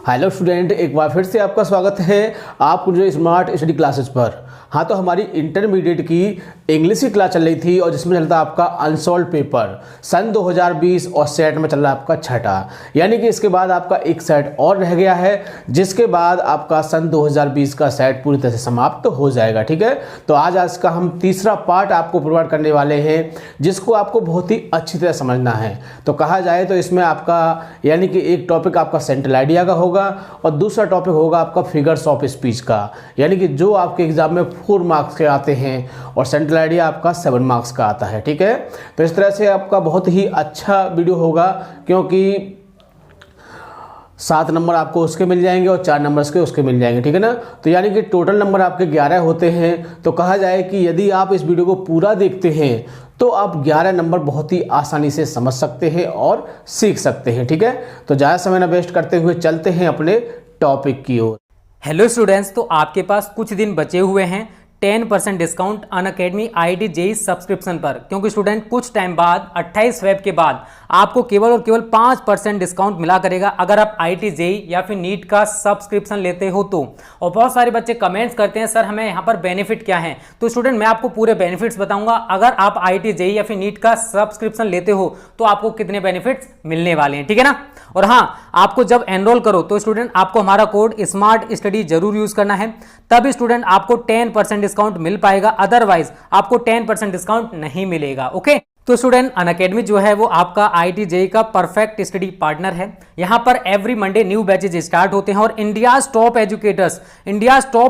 Hello student, एक बार फिर से आपका स्वागत है आपको जो स्मार्ट स्टडी क्लासेस पर। हाँ, तो हमारी इंटरमीडिएट की इंग्लिश की क्लास चल रही थी और जिसमें चलता आपका अनसॉल्व पेपर सन 2020 और सेट में चल रहा है आपका छठा, यानी कि इसके बाद आपका एक सेट और रह गया है, जिसके बाद आपका सन 2020 का सेट पूरी तरह से समाप्त हो जाएगा। ठीक है, तो आज का हम तीसरा पार्ट आपको प्रोवाइड करने वाले हैं, जिसको आपको बहुत ही अच्छी तरह समझना है। तो कहा जाए तो इसमें आपका यानी कि एक टॉपिक आपका सेंट्रल आइडिया का होगा और दूसरा टॉपिक होगा आपका फिगर्स ऑफ स्पीच का, यानी कि जो आपके एग्जाम में 4 मार्क्स के आते हैं और सेंट्रल आइडिया आपका 7 मार्क्स का आता है। ठीक है, तो इस तरह से आपका बहुत ही अच्छा वीडियो होगा, क्योंकि 7 नंबर आपको उसके मिल जाएंगे और 4 नंबर के उसके मिल जाएंगे। ठीक है ना, तो यानी कि टोटल नंबर आपके 11 होते हैं। तो कहा जाए कि यदि आप इस वीडियो को पूरा देखते हैं तो आप 11 नंबर बहुत ही आसानी से समझ सकते हैं और सीख सकते हैं। ठीक है, तो ज़्यादा समय न वेस्ट करते हुए चलते हैं अपने टॉपिक की ओर। हेलो स्टूडेंट्स, तो आपके पास कुछ दिन बचे हुए हैं 10% discount Unacademy IIT JEE subscription पर, क्योंकि स्टूडेंट कुछ टाइम बाद 28 फेब के बाद आपको केवल और केवल 5% डिस्काउंट मिला करेगा अगर आप IIT JEE या फिर नीट का सब्सक्रिप्शन लेते हो तो। और बहुत सारे बच्चे कमेंट्स करते हैं सर हमें यहाँ पर बेनिफिट क्या है, तो स्टूडेंट मैं आपको पूरे बेनिफिट्स बताऊंगा। अगर आप IIT JEE या फिर नीट का सब्सक्रिप्शन लेते हो तो आपको कितने बेनिफिट्स मिलने वाले हैं, ठीक है ना। और हाँ, आपको जब एनरोल करो तो स्टूडेंट आपको हमारा कोड स्मार्ट स्टडी जरूर यूज करना है, तब स्टूडेंट आपको 10% डिस्काउंट मिल पाएगा, अदरवाइज आपको 10% डिस्काउंट नहीं मिलेगा। ओके, तो स्टूडेंट अनअकैडमी जो है वो आपका IIT JEE का परफेक्ट स्टडी पार्टनर है। यहां पर every Monday new batches start होते हैं और इंडियाज टॉप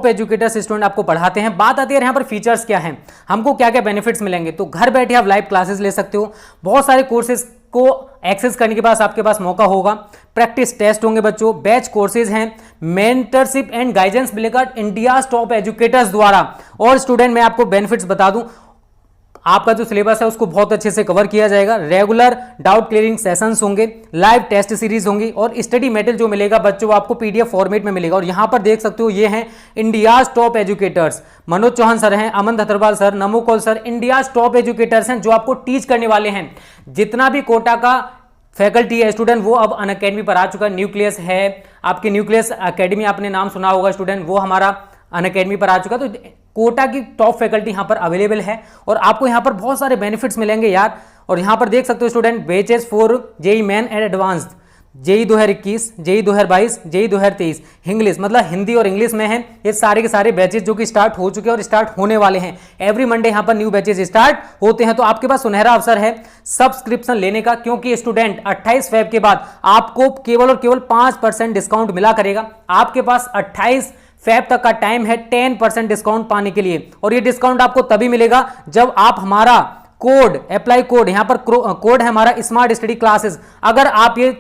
एजुकेटर्स स्टूडेंट आपको पढ़ाते हैं। बात आती है यहाँ पर फीचर्स क्या हैं, हमको क्या क्या बेनिफिट्स मिलेंगे। तो घर बैठे आप लाइव क्लासेस ले सकते हो, बहुत सारे कोर्सेज को एक्सेस करने के बाद आपके पास मौका होगा, प्रैक्टिस टेस्ट होंगे बच्चों, बैच कोर्सेज हैं, मेंटरशिप एंड गाइडेंस मिलेगा इंडिया टॉप एजुकेटर्स द्वारा। और स्टूडेंट मैं आपको बेनिफिट्स बता दूं, आपका जो सिलेबस है उसको बहुत अच्छे से कवर किया जाएगा, रेगुलर डाउट क्लियरिंग सेशंस होंगे, लाइव टेस्ट सीरीज होंगी और स्टडी मटेरियल जो मिलेगा बच्चों वो आपको PDF फॉर्मेट में मिलेगा। और यहां पर देख सकते हो ये हैं India's top educators, Manoj Chauhan sir हैं, Aman Dhatarwal sir, Namo Kaul sir, India's top educators हैं जो आपको टीच करने वाले हैं। जितना भी कोटा का फैकल्टी है स्टूडेंट वो अब अनअकैडमी पर आ चुका है। न्यूक्लियस है, आपके न्यूक्लियस अकेडमी आपने नाम सुना होगा स्टूडेंट, वो हमारा अनअकैडमी पर आ चुका है। तो कोटा की टॉप फैकल्टी यहां पर अवेलेबल है और आपको यहां पर बहुत सारे बेनिफिट्स मिलेंगे यार। और यहां पर देख सकते हो student, batches for JEE main and advanced, JEE 2021, JEE 2022, JEE 2023 English, मतलब हिंदी और इंग्लिश में हैं ये सारे के सारे बैचेस जो कि स्टार्ट हो चुके हैं और स्टार्ट होने वाले हैं। एवरी मंडे यहां पर न्यू बैचेस स्टार्ट होते हैं। तो आपके पास सुनहरा अवसर है सब्सक्रिप्शन लेने का, क्योंकि स्टूडेंट 28 फेब के बाद आपको केवल और केवल 5% डिस्काउंट मिला करेगा। आपके पास 28 फेब तक का टाइम है 10% डिस्काउंट पाने के लिए, और ये डिस्काउंट आपको तभी मिलेगा जब आप हमारा कोड अप्लाई कोड, यहां पर कोड है हमारा स्मार्ट स्टडी क्लासेस, अगर आप ये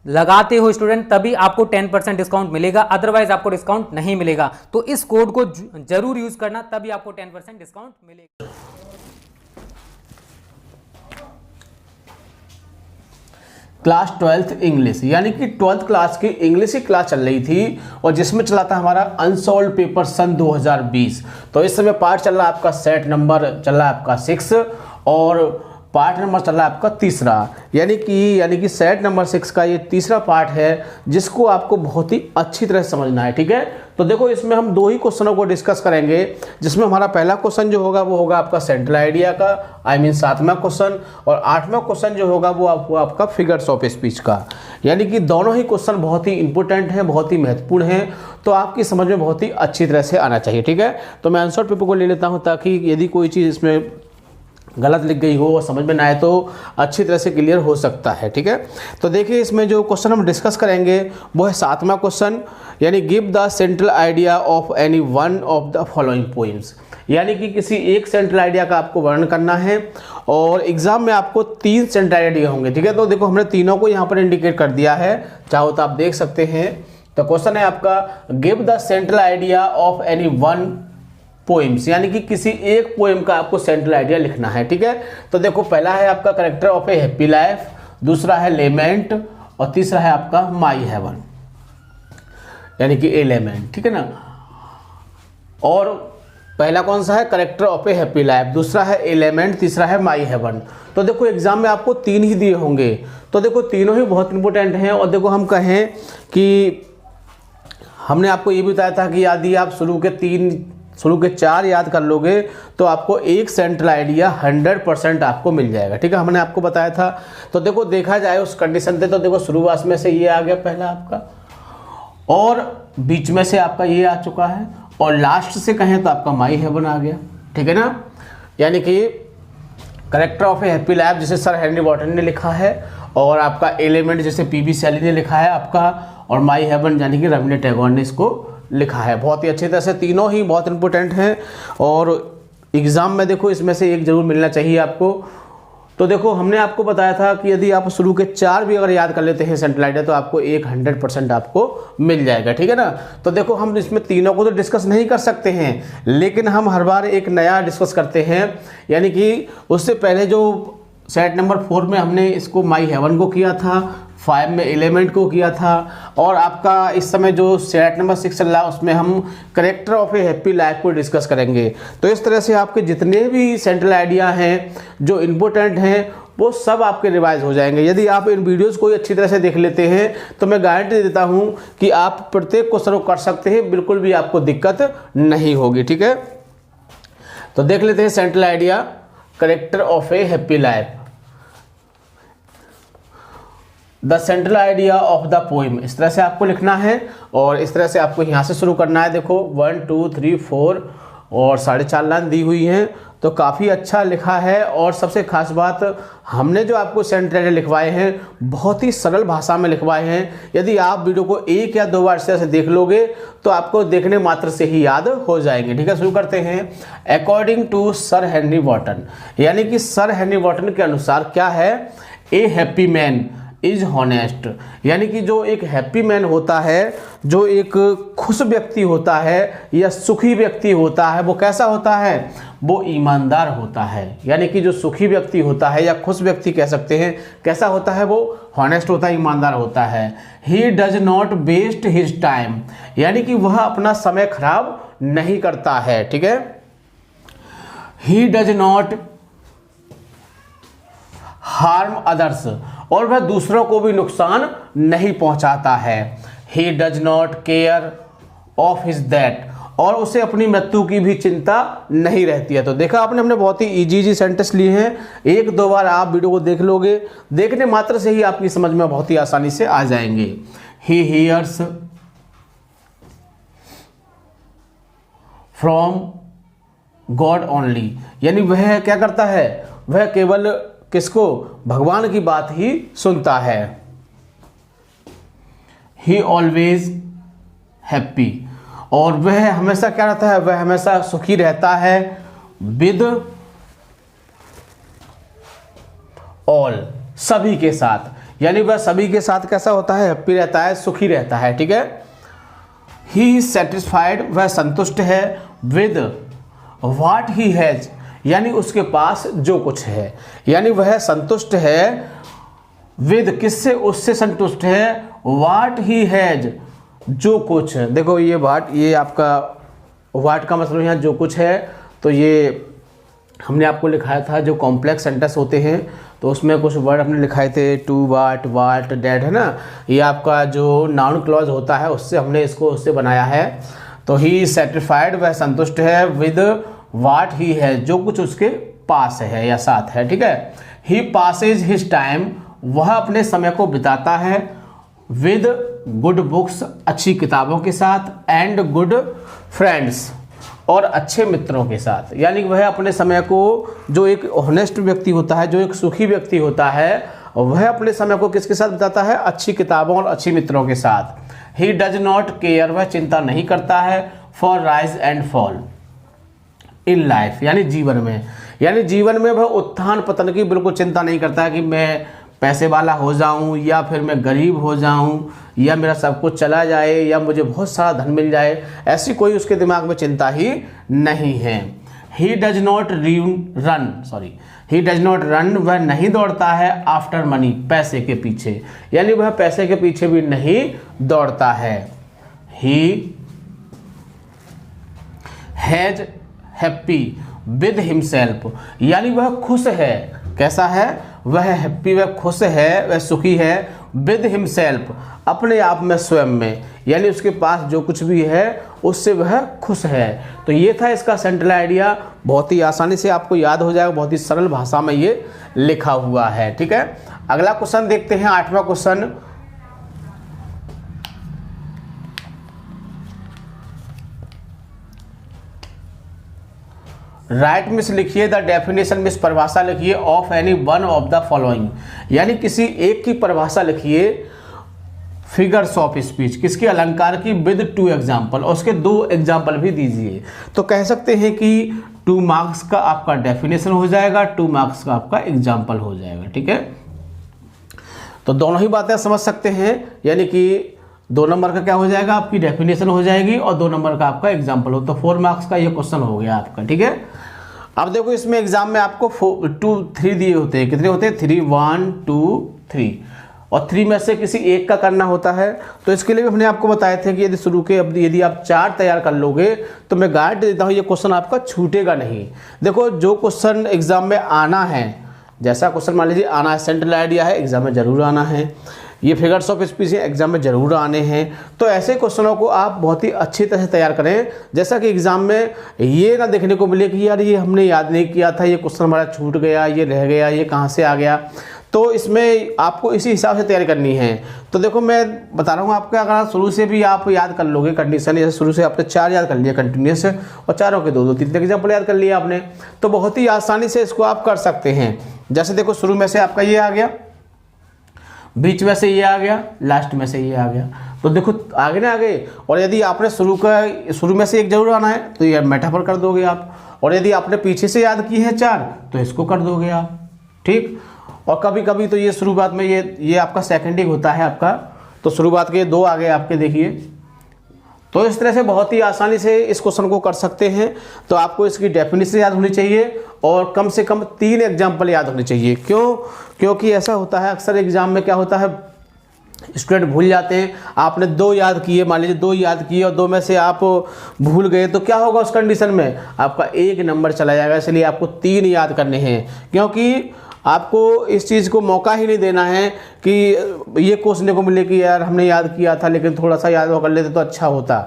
लगाते हो स्टूडेंट तभी आपको 10% डिस्काउंट मिलेगा, अदरवाइज आपको डिस्काउंट नहीं मिलेगा। तो इस कोड को जरूर यूज करना, तभी आपको 10% डिस्काउंट मिलेगा। क्लास 12th इंग्लिश, यानी कि 12th क्लास की इंग्लिश की क्लास चल रही थी और जिसमें चला था हमारा अनसॉल्व पेपर सन 2020। तो इस समय पार्ट चल रहा है आपका, सेट नंबर चल रहा है आपका 6 और पार्ट नंबर चल रहा है आपका तीसरा, यानी कि सेट नंबर 6 का ये तीसरा पार्ट है, जिसको आपको बहुत ही अच्छी तरह समझना है। ठीक है, तो देखो इसमें हम 2 ही क्वेश्चनों को डिस्कस करेंगे, जिसमें हमारा पहला क्वेश्चन जो होगा वो होगा आपका सेंट्रल आइडिया का, 7वां क्वेश्चन, और 8वां क्वेश्चन जो होगा वो आपका फिगर्स ऑफ स्पीच का। यानी कि दोनों ही क्वेश्चन बहुत ही इंपॉर्टेंट हैं, बहुत ही महत्वपूर्ण हैं, तो आपकी समझ में बहुत ही अच्छी तरह से आना चाहिए। ठीक है, तो मैं आंसर पेपर को ले लेता हूँ, ताकि यदि कोई चीज़ इसमें गलत लिख गई हो और समझ में ना आए तो अच्छी तरह से क्लियर हो सकता है। ठीक है, तो देखिए इसमें जो क्वेश्चन हम डिस्कस करेंगे वो है 7वां क्वेश्चन, यानी give the central idea of any one of the following poems, यानी कि किसी एक सेंट्रल आइडिया का आपको वर्णन करना है और एग्जाम में आपको 3 सेंट्रल आइडिया होंगे। ठीक है, तो देखो हमने तीनों को यहाँ पर इंडिकेट कर दिया है, चाहो तो आप देख सकते हैं। तो क्वेश्चन है आपका give the central idea of any one poems, यानी कि किसी एक पोएम का आपको सेंट्रल आइडिया लिखना है। ठीक है, तो देखो पहला है आपका character of A happy life, दूसरा है लेमेंट और तीसरा है आपका माई हेवन, यानी कि एलिमेंट। ठीक है ना, और पहला कौन सा है, character of A happy life, दूसरा है एलिमेंट, तीसरा है माई हेवन। तो देखो एग्जाम में आपको 3 ही दिए होंगे, तो देखो तीनों ही बहुत इंपॉर्टेंट हैं। और देखो हम कहें कि हमने आपको ये भी बताया था कि यदि आप शुरू के 4 याद कर लोगे तो आपको एक सेंट्रल आइडिया 100% आपको मिल जाएगा। ठीक है, हमने आपको बताया था। तो देखो देखा जाए उस कंडीशन पे तो देखो शुरुआत में से ये आ गया पहला आपका, और बीच में से आपका ये आ चुका है, और लास्ट से कहें तो आपका माई हेवन आ गया। ठीक है ना, यानी कि character of A happy life जैसे सर हेनरी वॉटन ने लिखा है, और आपका एलिमेंट जैसे पीबी शैली ने लिखा है आपका, और माई हेवन यानी कि रविंद्रनाथ टैगोर ने इसको लिखा है। बहुत ही अच्छी तरह से, तीनों ही बहुत इंपॉर्टेंट हैं और एग्ज़ाम में देखो इसमें से एक जरूर मिलना चाहिए आपको। तो देखो हमने आपको बताया था कि यदि आप शुरू के 4 भी अगर याद कर लेते हैं सेंट्रल आइडिया तो आपको 100% आपको मिल जाएगा। ठीक है ना, तो देखो हम इसमें तीनों को तो डिस्कस नहीं कर सकते हैं, लेकिन हम हर बार एक नया डिस्कस करते हैं। यानी कि उससे पहले जो सेट नंबर 4 में हमने इसको माई हेवन को किया था, 5 में एलिमेंट को किया था, और आपका इस समय जो सेट नंबर 6 चल रहा है उसमें हम character of A happy life को डिस्कस करेंगे। तो इस तरह से आपके जितने भी सेंट्रल आइडिया हैं जो इम्पोर्टेंट हैं वो सब आपके रिवाइज हो जाएंगे। यदि आप इन वीडियोस को अच्छी तरह से देख लेते हैं तो मैं गारंटी देता हूं कि आप प्रत्येक क्वेश्चन को कर सकते हैं, बिल्कुल भी आपको दिक्कत नहीं होगी। ठीक है, तो देख लेते हैं central idea character of A happy life. The central idea of the poem, इस तरह से आपको लिखना है और इस तरह से आपको यहाँ से शुरू करना है। देखो 1 2 3 4 और 4.5 लाइन दी हुई हैं, तो काफ़ी अच्छा लिखा है। और सबसे खास बात, हमने जो आपको सेंट्रल आइडिया लिखवाए हैं बहुत ही सरल भाषा में लिखवाए हैं। यदि आप वीडियो को 1 या 2 बार इस तरह से देख लोगे तो आपको देखने मात्र से ही याद हो जाएंगे। ठीक है, शुरू करते हैं। According to sir Henry Wotton, यानी कि सर हेनरी वॉटन के अनुसार क्या है, a happy man is honest, यानी कि जो एक हैप्पी मैन होता है, जो एक खुश व्यक्ति होता है या सुखी व्यक्ति होता है, वो कैसा होता है, वो ईमानदार होता है। यानी कि जो सुखी व्यक्ति होता है या खुश व्यक्ति कह सकते हैं, कैसा होता है, वो हॉनेस्ट होता है, ईमानदार होता है। He does not waste his time, यानी कि वह अपना समय खराब नहीं करता है। ठीक है, he does not harm others, और वह दूसरों को भी नुकसान नहीं पहुंचाता है। He does not care of his death, और उसे अपनी मृत्यु की भी चिंता नहीं रहती है। तो देखा आपने, हमने बहुत ही इजी सेंटेंस लिए हैं। 1-2 बार आप वीडियो को देख लोगे, देखने मात्र से ही आपकी समझ में बहुत ही आसानी से आ जाएंगे। He hears from God only, यानी वह क्या करता है, वह केवल किसको, भगवान की बात ही सुनता है। ही ऑलवेज हैप्पी, और वह हमेशा क्या रहता है, वह हमेशा सुखी रहता है। विद ऑल, सभी के साथ, यानी वह सभी के साथ कैसा होता है, हैप्पी रहता है, सुखी रहता है। ठीक है, ही इज सेटिस्फाइड, वह संतुष्ट है। विद व्हाट ही हैज, यानी उसके पास जो कुछ है, यानी वह संतुष्ट है। विद किससे, उससे संतुष्ट है। व्हाट ही हैज, जो कुछ, देखो ये व्हाट, ये आपका व्हाट का मतलब यहाँ जो कुछ है, तो ये हमने आपको लिखाया था जो कॉम्प्लेक्स सेंटेंस होते हैं तो उसमें कुछ वर्ड हमने लिखाए थे, टू वाट वाट डैट, है ना। ये आपका जो नाउन क्लॉज होता है उससे हमने इसको उससे बनाया है। तो ही इज सेटिस्फाइड, वह संतुष्ट है। विद वाट ही है, जो कुछ उसके पास है या साथ है। ठीक है, ही पासेज हिज टाइम, वह अपने समय को बिताता है। विद गुड बुक्स, अच्छी किताबों के साथ। एंड गुड फ्रेंड्स, और अच्छे मित्रों के साथ। यानी कि वह अपने समय को, जो एक ऑनेस्ट व्यक्ति होता है, जो एक सुखी व्यक्ति होता है, वह अपने समय को किसके साथ बिताता है, अच्छी किताबों और अच्छी मित्रों के साथ। ही डज नॉट केयर, वह चिंता नहीं करता है। For rise and fall in life, यानी जीवन में, यानी जीवन में वह उत्थान पतन की बिल्कुल चिंता नहीं करता है कि मैं पैसे वाला हो जाऊं या फिर मैं गरीब हो जाऊं या मेरा सब कुछ चला जाए या मुझे बहुत सारा धन मिल जाए, ऐसी कोई उसके दिमाग में चिंता ही नहीं है। He does not he does not run, वह नहीं दौड़ता है। आफ्टर मनी, पैसे के पीछे, यानी वह पैसे के पीछे भी नहीं दौड़ता है। He has happy with himself, यानी वह खुश है। कैसा है, वह हैप्पी, वह खुश है, वह सुखी है विद हिमसेल्फ, अपने आप में, स्वयं में, यानी उसके पास जो कुछ भी है उससे वह खुश है। तो ये था इसका सेंट्रल आइडिया, बहुत ही आसानी से आपको याद हो जाएगा, बहुत ही सरल भाषा में ये लिखा हुआ है। ठीक है, अगला क्वेश्चन देखते हैं, 8वां क्वेश्चन। राइट मिस लिखिए द डेफिनेशन, मिस परिभाषा लिखिए of any one of the following, यानी किसी एक की परिभाषा लिखिए फिगर्स ऑफ स्पीच, किसके अलंकार की, विद 2 एग्जाम्पल, और उसके 2 एग्जाम्पल भी दीजिए। तो कह सकते हैं कि 2 मार्क्स का आपका डेफिनेशन हो जाएगा, 2 मार्क्स का आपका एग्जाम्पल हो जाएगा। ठीक है, तो दोनों ही बातें समझ सकते हैं, यानी कि 2 नंबर का क्या हो जाएगा, आपकी डेफिनेशन हो जाएगी और 2 नंबर का आपका एग्जाम्पल हो, तो 4 मार्क्स का ये क्वेश्चन हो गया आपका। ठीक है, अब देखो इसमें एग्जाम में आपको 3 दिए होते हैं, कितने होते हैं, 3, 1 2 3, और 3 में से किसी एक का करना होता है। तो इसके लिए भी हमने आपको बताए थे कि यदि शुरू के यदि आप 4 तैयार कर लोगे तो मैं गाइड देता हूँ, ये क्वेश्चन आपका छूटेगा नहीं। देखो जो क्वेश्चन एग्जाम में आना है, जैसा क्वेश्चन मान लीजिए आना है, सेंट्रल आइडिया है, एग्जाम में जरूर आना है, ये फिगर्स ऑफ स्पीच एग्जाम में जरूर आने हैं, तो ऐसे क्वेश्चनों को आप बहुत ही अच्छी तरह से तैयार करें, जैसा कि एग्जाम में ये ना देखने को मिले कि यार ये हमने याद नहीं किया था, ये क्वेश्चन हमारा छूट गया, ये रह गया, ये कहाँ से आ गया। तो इसमें आपको इसी हिसाब से तैयारी करनी है। तो देखो मैं बता रहा हूँ आपको, अगर शुरू से भी आप याद कर लोगे कंडीशन, जैसे शुरू से आपने 4 याद कर लिया कंटिन्यूस, और चारों के 2 3 एग्जाम्पल याद कर लिया आपने, तो बहुत ही आसानी से इसको आप कर सकते हैं। जैसे देखो शुरू में से आपका ये आ गया, बीच में से ये आ गया, लास्ट में से ये आ गया, तो देखो आगे ना आगे। और यदि आपने शुरू में से एक जरूर आना है तो ये मेटाफर कर दोगे आप, और यदि आपने पीछे से याद की है 4 तो इसको कर दोगे आप। ठीक, और कभी कभी तो ये शुरुआत में ये आपका सेकेंडिंग होता है आपका, तो शुरुआत के 2 आ गए आपके, देखिए। तो इस तरह से बहुत ही आसानी से इस क्वेश्चन को कर सकते हैं। तो आपको इसकी डेफिनेशन याद होनी चाहिए और कम से कम 3 एग्जाम्पल याद होने चाहिए। क्यों? क्योंकि ऐसा होता है अक्सर एग्जाम में, क्या होता है स्टूडेंट भूल जाते हैं। आपने 2 याद किए, मान लीजिए 2 याद किए और 2 में से आप भूल गए, तो क्या होगा उस कंडीशन में, आपका 1 नंबर चला जाएगा। इसलिए आपको 3 याद करने हैं, क्योंकि आपको इस चीज़ को मौका ही नहीं देना है कि ये कोसने को मिले कि यार हमने याद किया था लेकिन थोड़ा सा याद कर लेते तो अच्छा होता।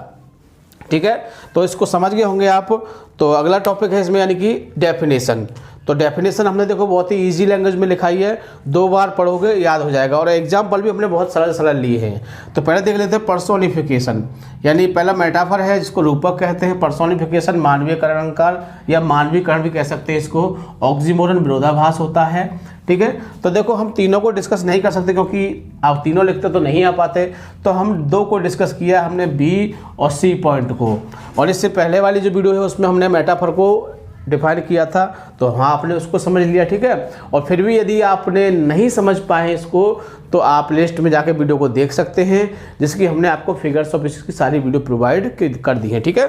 ठीक है, तो इसको समझ गए होंगे आप। तो अगला टॉपिक है इसमें, यानी कि डेफिनेशन। तो डेफिनेशन हमने देखो बहुत ही इजी लैंग्वेज में लिखाई है, 2 बार पढ़ोगे याद हो जाएगा, और एग्जाम्पल भी हमने बहुत सरल सरल लिए हैं। तो पहले देख लेते हैं पर्सोनिफिकेशन, यानी पहला मेटाफर है जिसको रूपक कहते हैं। पर्सोनिफिकेशन मानवीयकरण अलंकार या मानवीकरण भी कह सकते हैं इसको, ऑक्सीमोरन विरोधाभास होता है। ठीक है, तो देखो हम तीनों को डिस्कस नहीं कर सकते क्योंकि आप तीनों लिखते तो नहीं आ पाते, तो हम 2 को डिस्कस किया हमने, बी और सी पॉइंट को। और इससे पहले वाली जो वीडियो है उसमें हमने मेटाफर को डिफाइन किया था, तो हाँ आपने उसको समझ लिया। ठीक है, और फिर भी यदि आपने नहीं समझ पाए इसको तो आप लिस्ट में जाके वीडियो को देख सकते हैं, जिसकी हमने आपको फिगर्स ऑफ स्पीच की सारी वीडियो प्रोवाइड कर दी है। ठीक है,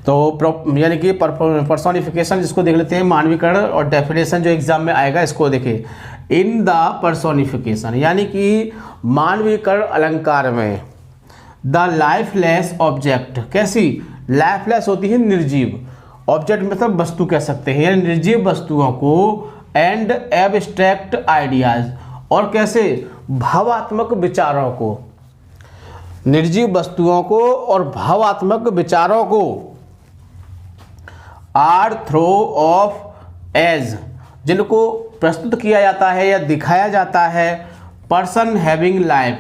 तो यानी कि पर्सोनिफिकेशन जिसको देख लेते हैं, मानवीकरण, और डेफिनेशन जो एग्जाम में आएगा इसको देखें। इन द पर्सोनिफिकेशन, यानी कि मानवीकरण अलंकार में, द लाइफलेस ऑब्जेक्ट, कैसी लाइफलेस होती है, निर्जीव, ऑब्जेक्ट मतलब वस्तु कह सकते हैं, यानी निर्जीव वस्तुओं को, एंड एब्स्ट्रैक्ट आइडियाज, और कैसे भावात्मक विचारों को, निर्जीव वस्तुओं को और भावात्मक विचारों को, आर थ्रो ऑफ एज, जिनको प्रस्तुत किया जाता है या दिखाया जाता है, पर्सन हैविंग लाइफ,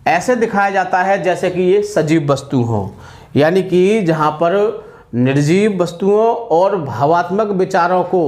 ऐसे दिखाया जाता है जैसे कि ये सजीव वस्तु हो, यानी कि जहाँ पर निर्जीव वस्तुओं और भावात्मक विचारों को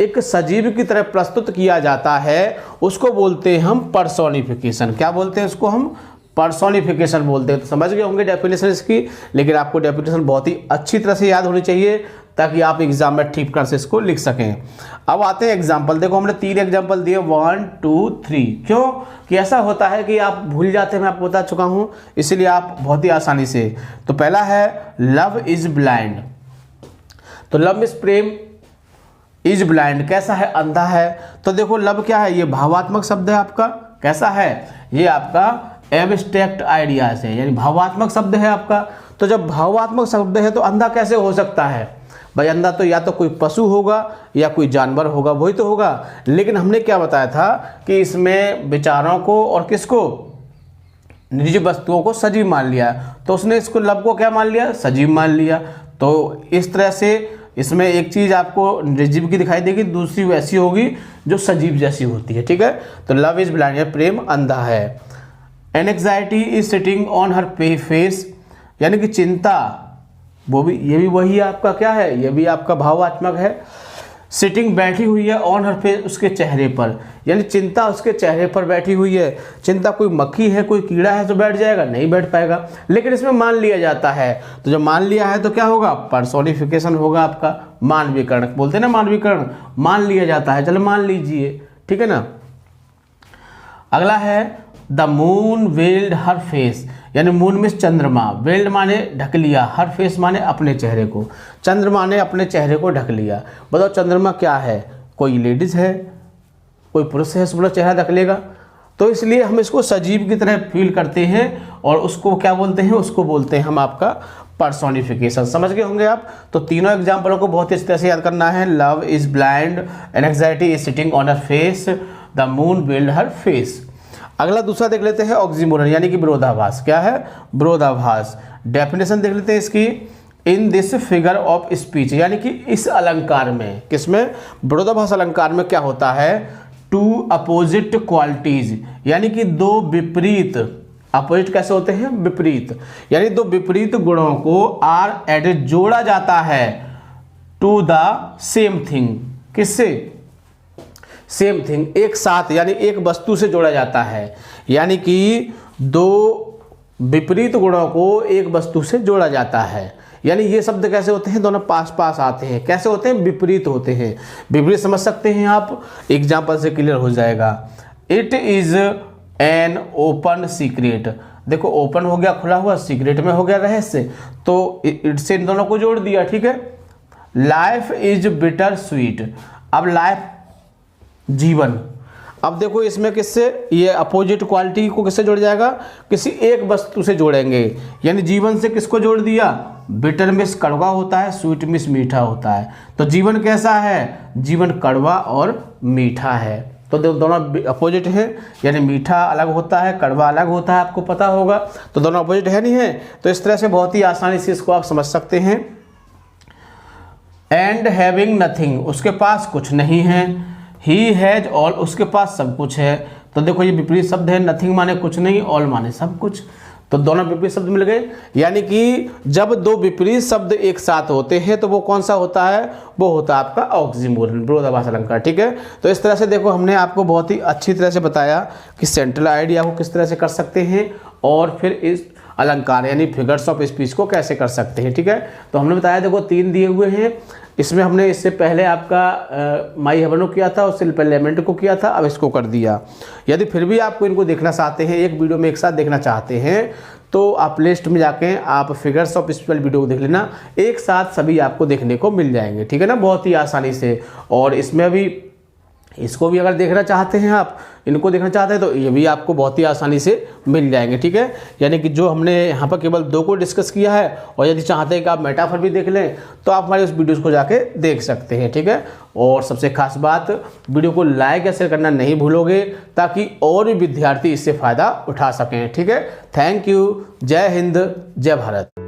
एक सजीव की तरह प्रस्तुत किया जाता है, उसको बोलते हैं हम पर्सोनिफिकेशन। क्या बोलते हैं उसको हम? पर्सोनिफिकेशन बोलते हैं। तो समझ गए होंगे डेफिनेशन इसकी, लेकिन आपको डेफिनेशन बहुत ही अच्छी तरह से याद होनी चाहिए ताकि आप एग्जाम में ठीक तरह से इसको लिख सकें। अब आते हैं एग्जाम्पल। देखो हमने 3 एग्जाम्पल दिए, 1 2 3। क्यों कि ऐसा होता है कि आप भूल जाते हैं, मैं आपको बता चुका हूँ, इसीलिए आप बहुत ही आसानी से। तो पहला है लव इज ब्लाइंड। तो love is Prem, is blind कैसा है? अंधा है। तो देखो लव क्या है? ये भावात्मक शब्द है आपका, कैसा है? ये आपका एब्स्ट्रैक्ट आइडियाज है, यानी भावात्मक शब्द है आपका। तो जब भावात्मक शब्द है तो अंधा कैसे हो सकता है? भाई अंधा तो या तो कोई पशु होगा या कोई जानवर होगा, वही तो होगा। लेकिन हमने क्या बताया था कि इसमें विचारों को और किसको, निर्जीव वस्तुओं को सजीव मान लिया, तो उसने इसको लब को क्या मान लिया, सजीव मान लिया। तो इस तरह से इसमें एक चीज़ आपको निर्जीव की दिखाई देगी, दूसरी वैसी होगी जो सजीव जैसी होती है, ठीक है। तो लव इज ब्लाइंड या प्रेम अंधा है। Anxiety is sitting on her face, यानी कि चिंता, वो भी, ये भी वही आपका क्या है, ये भी आपका भावात्मक है। सिटिंग बैठी हुई है ऑन हर फेस, उसके चेहरे पर, यानी चिंता उसके चेहरे पर बैठी हुई है। चिंता कोई मक्खी है, कोई कीड़ा है तो बैठ जाएगा, नहीं बैठ पाएगा, लेकिन इसमें मान लिया जाता है। तो जब मान लिया है तो क्या होगा, पर्सोनिफिकेशन होगा आपका, मानवीकरण बोलते हैं ना, मानवीकरण, मान लिया जाता है, चलो मान लीजिए, ठीक है ना। अगला है the moon weld her face, यानी मून में चंद्रमा, वेल्ड माने ढक लिया, हर फेस माने अपने चेहरे को, चंद्रमा ने अपने चेहरे को ढक लिया। बताओ चंद्रमा क्या है, कोई लेडीज है, कोई पुरुष है, अपना चेहरा ढक लेगा, तो इसलिए हम इसको सजीव की तरह फील करते हैं और उसको क्या बोलते हैं, उसको बोलते हैं हम आपका पर्सोनिफिकेशन। समझ गए होंगे आप। तो तीनों एग्जाम्पलों को बहुत इस तरह से याद करना है। Love is blind, anxiety is sitting on her face, the moon weld her face. अगला दूसरा देख लेते हैं ऑक्सीमोरन, यानी कि विरोधाभास। क्या है, विरोधाभास। डेफिनेशन देख लेते हैं इसकी। In this figure of speech, यानी कि इस अलंकार में, किसमें, विरोधाभास अलंकार में क्या होता है, टू अपोजिट क्वालिटीज, यानी कि दो विपरीत, अपोजिट कैसे होते हैं, विपरीत, यानी दो विपरीत गुणों को आर एडेड जोड़ा जाता है टू द सेम थिंग, किससे, सेम थिंग, एक साथ, यानी एक वस्तु से जोड़ा जाता है, यानी कि दो विपरीत गुणों को एक वस्तु से जोड़ा जाता है। यानी ये शब्द कैसे होते हैं, दोनों पास पास आते हैं, कैसे होते हैं, विपरीत होते हैं। विपरीत समझ सकते हैं आप, एग्जाम्पल से क्लियर हो जाएगा। It is an open secret, देखो ओपन हो गया खुला हुआ, सीक्रेट में हो गया रहस्य, तो इट से इन दोनों को जोड़ दिया, ठीक है। लाइफ इज बिटर स्वीट, अब लाइफ जीवन, अब देखो इसमें किससे, ये अपोजिट क्वालिटी को किससे जोड़ जाएगा, किसी एक वस्तु से जोड़ेंगे, यानी जीवन से किसको जोड़ दिया, बिटर मिस कड़वा होता है, स्वीट मिस मीठा होता है, तो जीवन कैसा है, जीवन कड़वा और मीठा है। तो दोनों अपोजिट है, यानी मीठा अलग होता है, कड़वा अलग होता है, आपको पता होगा, तो दोनों अपोजिट है नहीं है। तो इस तरह से बहुत ही आसानी से इसको आप समझ सकते हैं। एंड हैविंग नथिंग, उसके पास कुछ नहीं है। ही हैज ऑल, उसके पास सब कुछ है। तो देखो ये विपरीत शब्द है, नथिंग माने कुछ नहीं, ऑल माने सब कुछ, तो दोनों विपरीत शब्द मिल गए। यानी कि जब दो विपरीत शब्द एक साथ होते हैं तो वो कौन सा होता है, वो होता है आपका ऑक्सीमोरन, विरोधाभास अलंकार, ठीक है। तो इस तरह से देखो हमने आपको बहुत ही अच्छी तरह से बताया कि सेंट्रल आइडिया को किस तरह से कर सकते हैं और फिर इस अलंकार यानी फिगर्स ऑफ स्पीच को कैसे कर सकते हैं, ठीक है। तो हमने बताया देखो 3 दिए हुए हैं, इसमें हमने इससे पहले आपका माई हेवनो किया था, उससे पहले लेमेंट को किया था, अब इसको कर दिया। यदि फिर भी आपको इनको देखना चाहते हैं, एक वीडियो में एक साथ देखना चाहते हैं, तो आप प्लेलिस्ट में जाके आप फिगर्स ऑफ स्पीच वीडियो को देख लेना, एक साथ सभी आपको देखने को मिल जाएंगे, ठीक है ना, बहुत ही आसानी से। और इसमें भी इसको भी अगर देखना चाहते हैं आप, इनको देखना चाहते हैं तो ये भी आपको बहुत ही आसानी से मिल जाएंगे, ठीक है। यानी कि जो हमने यहाँ पर केवल 2 को डिस्कस किया है, और यदि चाहते हैं कि आप मेटाफर भी देख लें तो आप हमारे उस वीडियोस को जाके देख सकते हैं, ठीक है। और सबसे खास बात, वीडियो को लाइक या शेयर करना नहीं भूलोगे ताकि और भी विद्यार्थी इससे फ़ायदा उठा सकें, ठीक है। थैंक यू, जय हिंद, जय भारत।